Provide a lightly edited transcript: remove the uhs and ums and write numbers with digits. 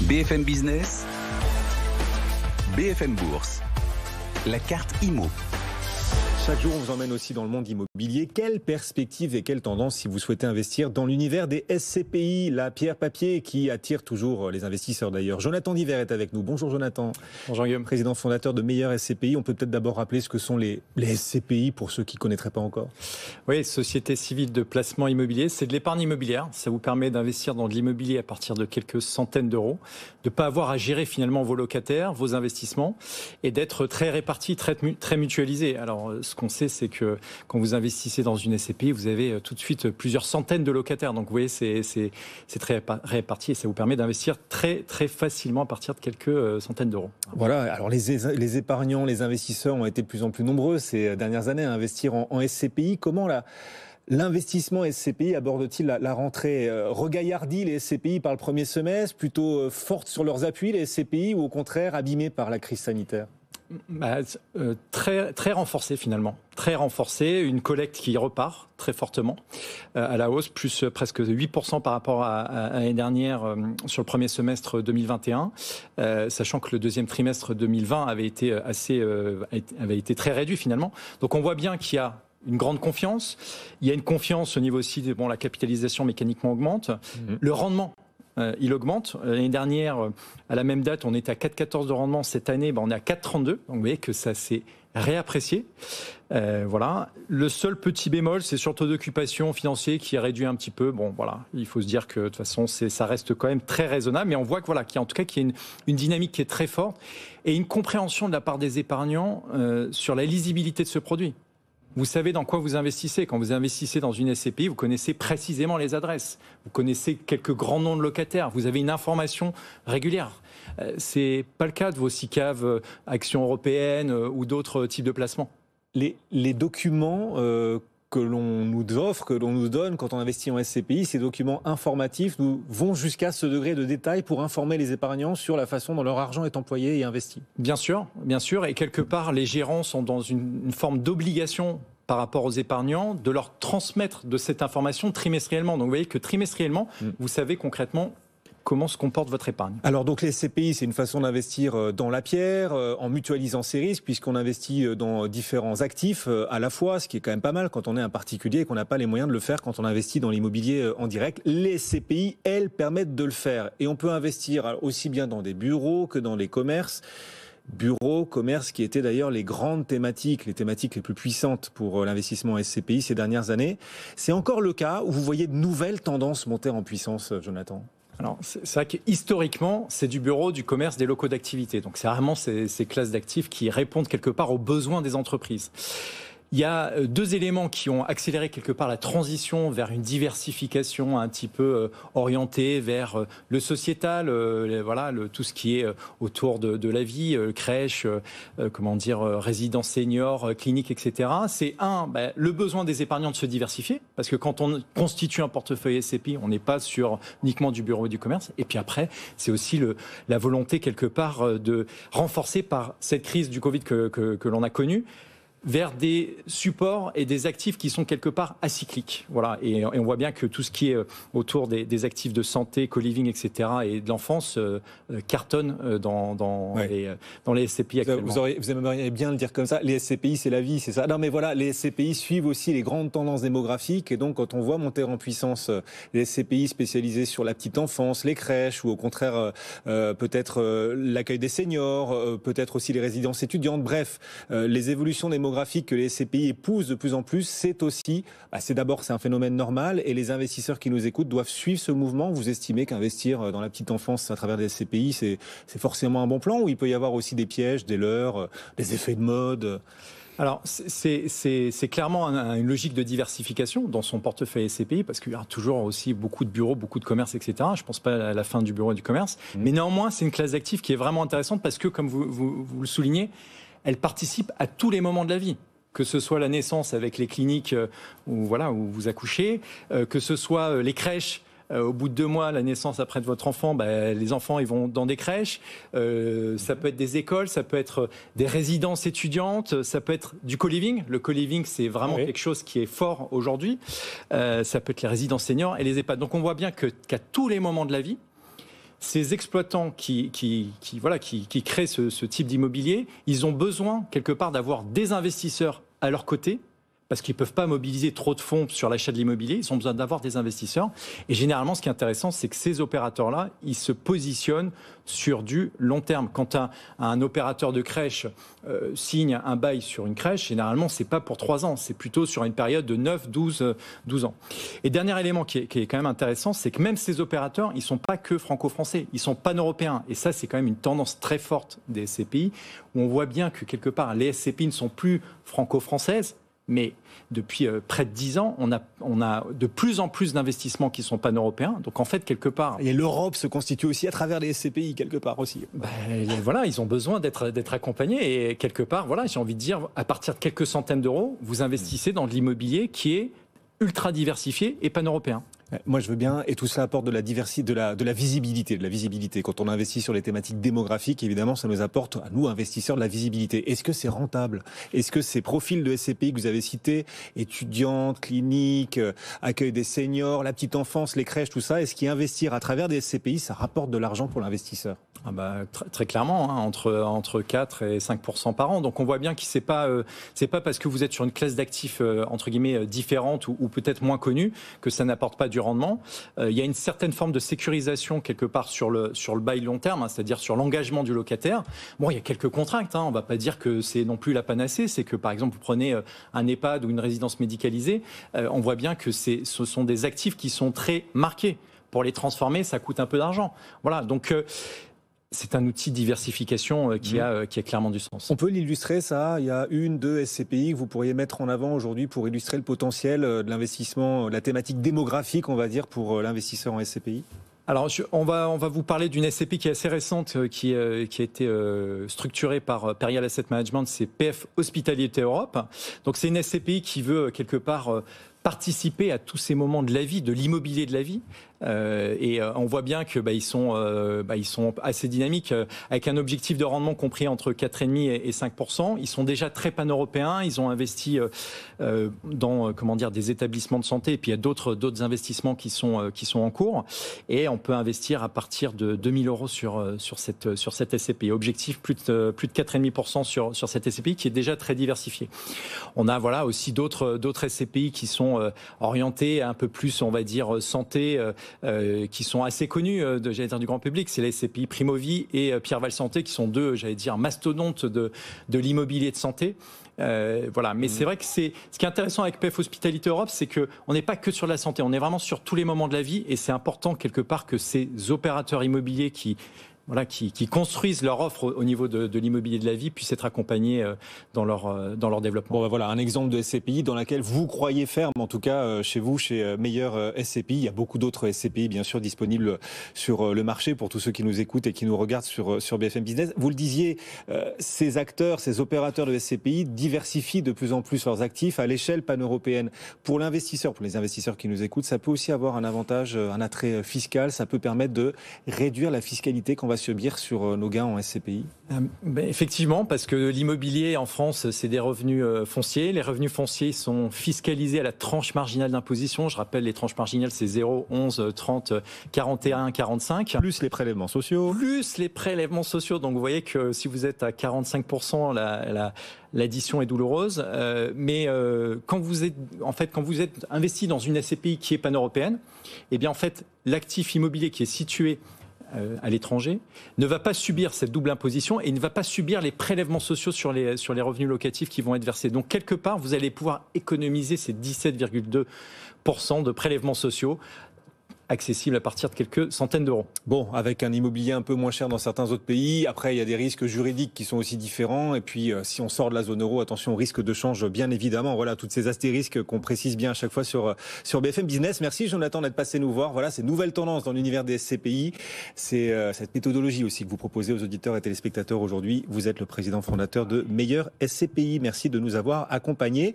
BFM Business, BFM Bourse, la carte IMO. Chaque jour, on vous emmène aussi dans le monde immobilier. Quelles perspectives et quelles tendances si vous souhaitez investir dans l'univers des SCPI, la pierre papier qui attire toujours les investisseurs d'ailleurs. Jonathan Diver est avec nous. Bonjour Jonathan. Bonjour Guillaume. Président fondateur de Meilleur SCPI. On peut peut-être d'abord rappeler ce que sont les SCPI pour ceux qui ne connaîtraient pas encore. Oui, Société Civile de Placement Immobilier, c'est de l'épargne immobilière. Ça vous permet d'investir dans de l'immobilier à partir de quelques centaines d'euros, de ne pas avoir à gérer finalement vos locataires, vos investissements et d'être très réparti, très mutualisé. Alors, ce qu'on sait, c'est que quand vous investissez dans une SCPI, vous avez tout de suite plusieurs centaines de locataires. Donc, vous voyez, c'est très réparti et ça vous permet d'investir très, très facilement à partir de quelques centaines d'euros. Voilà. Alors, les épargnants, les investisseurs ont été de plus en plus nombreux ces dernières années à investir en SCPI. Comment l'investissement SCPI aborde-t-il la rentrée? Regaillardit les SCPI par le premier semestre, plutôt forte sur leurs appuis les SCPI, ou au contraire abîmées par la crise sanitaire? Très renforcé finalement, très renforcé, une collecte qui repart très fortement à la hausse, plus presque 8% par rapport à l'année dernière sur le premier semestre 2021, sachant que le deuxième trimestre 2020 avait été très réduit finalement. Donc on voit bien qu'il y a une grande confiance, il y a une confiance au niveau aussi, la capitalisation mécaniquement augmente, le rendement il augmente. L'année dernière, à la même date, on était à 4,14 de rendement. Cette année, on est à 4,32. Donc vous voyez que ça s'est réapprécié. Voilà. Le seul petit bémol, c'est sur le taux d'occupation financier qui est réduit un petit peu. Bon, voilà. Il faut se dire que de toute façon, ça reste quand même très raisonnable. Mais on voit qu'il y a une dynamique qui est très forte et une compréhension de la part des épargnants sur la lisibilité de ce produit. Vous savez dans quoi vous investissez. Quand vous investissez dans une SCPI, vous connaissez précisément les adresses. Vous connaissez quelques grands noms de locataires. Vous avez une information régulière. C'est pas le cas de vos SICAV, actions européennes ou d'autres types de placements. Les documents que l'on nous offre, que l'on nous donne quand on investit en SCPI, ces documents informatifs vont jusqu'à ce degré de détail pour informer les épargnants sur la façon dont leur argent est employé et investi. Bien sûr. Et quelque part, les gérants sont dans une forme d'obligation par rapport aux épargnants de leur transmettre de cette information trimestriellement. Donc vous voyez que trimestriellement, vous savez concrètement comment se comporte votre épargne. Alors donc les SCPI, c'est une façon d'investir dans la pierre, en mutualisant ses risques, puisqu'on investit dans différents actifs à la fois, ce qui est quand même pas mal quand on est un particulier et qu'on n'a pas les moyens de le faire quand on investit dans l'immobilier en direct. Les SCPI, elles, permettent de le faire. Et on peut investir aussi bien dans des bureaux que dans les commerces. Bureaux, commerce, qui étaient d'ailleurs les grandes thématiques, les thématiques les plus puissantes pour l'investissement en SCPI ces dernières années. C'est encore le cas où vous voyez de nouvelles tendances monter en puissance, Jonathan? Alors, c'est vrai qu'historiquement, c'est du bureau, du commerce, des locaux d'activité. Donc, c'est vraiment ces classes d'actifs qui répondent quelque part aux besoins des entreprises. Il y a deux éléments qui ont accéléré quelque part la transition vers une diversification un petit peu orientée vers le sociétal, tout ce qui est autour de la vie, crèche, résidence senior, clinique, etc. C'est le besoin des épargnants de se diversifier, parce que quand on constitue un portefeuille SCPI, on n'est pas sur uniquement du bureau et du commerce. Et puis après, c'est aussi la volonté quelque part de renforcer par cette crise du Covid que l'on a connue, vers des supports et des actifs qui sont quelque part acycliques. Voilà. Et on voit bien que tout ce qui est autour des actifs de santé, co-living, etc. et de l'enfance cartonne dans les SCPI actuellement. Vous aimeriez bien le dire comme ça, les SCPI c'est la vie, c'est ça? Non mais voilà, les SCPI suivent aussi les grandes tendances démographiques et donc quand on voit monter en puissance les SCPI spécialisés sur la petite enfance, les crèches ou au contraire peut-être l'accueil des seniors, peut-être aussi les résidences étudiantes, bref, les évolutions démographiques que les SCPI épousent de plus en plus, c'est aussi, c'est un phénomène normal et les investisseurs qui nous écoutent doivent suivre ce mouvement. Vous estimez qu'investir dans la petite enfance à travers des SCPI, c'est forcément un bon plan, ou il peut y avoir aussi des pièges, des leurres, des effets de mode? Alors, c'est clairement une logique de diversification dans son portefeuille SCPI, parce qu'il y a toujours aussi beaucoup de bureaux, beaucoup de commerces, etc. Je ne pense pas à la fin du bureau et du commerce. Mais néanmoins, c'est une classe d'actifs qui est vraiment intéressante parce que, comme vous le soulignez, elle participe à tous les moments de la vie. Que ce soit la naissance avec les cliniques où vous accouchez, que ce soit les crèches. Au bout de 2 mois, la naissance après de votre enfant, les enfants ils vont dans des crèches. Ça peut être des écoles, ça peut être des résidences étudiantes, ça peut être du co-living. Le co-living, c'est vraiment quelque chose qui est fort aujourd'hui. Ça peut être les résidences seniors et les EHPAD. Donc on voit bien qu'à tous les moments de la vie, ces exploitants qui créent ce type d'immobilier, ils ont besoin quelque part d'avoir des investisseurs à leur côté, parce qu'ils ne peuvent pas mobiliser trop de fonds sur l'achat de l'immobilier, ils ont besoin d'avoir des investisseurs. Et généralement, ce qui est intéressant, c'est que ces opérateurs-là, ils se positionnent sur du long terme. Quand un opérateur de crèche signe un bail sur une crèche, généralement, ce n'est pas pour 3 ans, c'est plutôt sur une période de 9, 12 ans. Et dernier élément qui est quand même intéressant, c'est que même ces opérateurs, ils ne sont pas que franco-français, ils sont pan-européens. Et ça, c'est quand même une tendance très forte des SCPI, où on voit bien que quelque part, les SCPI ne sont plus franco-françaises, mais depuis près de 10 ans, on a de plus en plus d'investissements qui sont pan-européens. Donc en fait, quelque part... Et l'Europe se constitue aussi à travers les SCPI, quelque part aussi. Voilà, ils ont besoin d'être accompagnés. Et quelque part, voilà, j'ai envie de dire, à partir de quelques centaines d'euros, vous investissez dans de l'immobilier qui est ultra diversifié et pan-européen. Moi, je veux bien, et tout ça apporte de la diversité, de la visibilité. Quand on investit sur les thématiques démographiques, évidemment, ça nous apporte, à nous, investisseurs, de la visibilité. Est-ce que c'est rentable? Est-ce que ces profils de SCPI que vous avez cités, étudiantes, cliniques, accueil des seniors, la petite enfance, les crèches, tout ça, est-ce qu'investir à travers des SCPI, ça rapporte de l'argent pour l'investisseur? Très clairement, hein, entre 4 et 5% par an. Donc on voit bien que c'est pas parce que vous êtes sur une classe d'actifs entre guillemets différente ou peut-être moins connue que ça n'apporte pas du rendement. Il y a une certaine forme de sécurisation quelque part sur le bail long terme, hein, c'est-à-dire sur l'engagement du locataire. Bon, il y a quelques contraintes, hein, on ne va pas dire que c'est non plus la panacée, c'est que par exemple vous prenez un EHPAD ou une résidence médicalisée, on voit bien que ce sont des actifs qui sont très marqués. Pour les transformer, ça coûte un peu d'argent. Voilà, donc... c'est un outil de diversification qui a clairement du sens. On peut l'illustrer, ça? Il y a 1, 2 SCPI que vous pourriez mettre en avant aujourd'hui pour illustrer le potentiel de l'investissement, la thématique démographique, on va dire, pour l'investisseur en SCPI? Alors, on va vous parler d'une SCPI qui est assez récente, qui a été structurée par Perial Asset Management, c'est PF Hospitalité Europe. Donc, c'est une SCPI qui veut quelque part participer à tous ces moments de la vie, de l'immobilier de la vie. Et on voit bien que ils sont assez dynamiques, avec un objectif de rendement compris entre 4,5 et 5%. Ils sont déjà très pan-européens. Ils ont investi dans des établissements de santé. Et puis il y a d'autres investissements qui sont en cours. Et on peut investir à partir de 2 000 € sur cette SCPI. Objectif plus de 4,5% sur cette SCPI qui est déjà très diversifiée. On a aussi d'autres SCPI qui sont orientés un peu plus, on va dire, santé, qui sont assez connus du grand public. C'est les SCPI Primovie et Pierre Val Santé qui sont deux, mastodontes de l'immobilier de santé. Mais c'est vrai que ce qui est intéressant avec PF Hospitalité Europe, c'est qu'on n'est pas que sur la santé, on est vraiment sur tous les moments de la vie et c'est important quelque part que ces opérateurs immobiliers qui construisent leur offre au niveau de l'immobilier de la vie puissent être accompagnés dans leur développement. Voilà un exemple de SCPI dans laquelle vous croyez ferme, en tout cas chez vous, chez Meilleur SCPI. Il y a beaucoup d'autres SCPI, bien sûr, disponibles sur le marché pour tous ceux qui nous écoutent et qui nous regardent sur BFM Business. Vous le disiez, ces acteurs, ces opérateurs de SCPI diversifient de plus en plus leurs actifs à l'échelle pan-européenne. Pour l'investisseur, pour les investisseurs qui nous écoutent, ça peut aussi avoir un avantage, un attrait fiscal. Ça peut permettre de réduire la fiscalité qu'on va subir sur nos gains en SCPI? Effectivement, parce que l'immobilier en France, c'est des revenus fonciers. Les revenus fonciers sont fiscalisés à la tranche marginale d'imposition. Je rappelle, les tranches marginales, c'est 0, 11, 30, 41, 45. Plus les prélèvements sociaux. Plus les prélèvements sociaux. Donc vous voyez que si vous êtes à 45%, l'addition est douloureuse. Mais quand vous êtes investi dans une SCPI qui est pan-européenne, eh bien en fait, l'actif immobilier qui est situé à l'étranger ne va pas subir cette double imposition et ne va pas subir les prélèvements sociaux sur les revenus locatifs qui vont être versés. Donc quelque part, vous allez pouvoir économiser ces 17,2% de prélèvements sociaux accessible à partir de quelques centaines d'euros. Bon, avec un immobilier un peu moins cher dans certains autres pays. Après, il y a des risques juridiques qui sont aussi différents. Et puis, si on sort de la zone euro, attention au risque de change, bien évidemment. Voilà, toutes ces astérisques qu'on précise bien à chaque fois sur BFM Business. Merci Jonathan d'être passé nous voir. Voilà, ces nouvelles tendances dans l'univers des SCPI. C'est cette méthodologie aussi que vous proposez aux auditeurs et téléspectateurs aujourd'hui. Vous êtes le président fondateur de Meilleur SCPI. Merci de nous avoir accompagnés.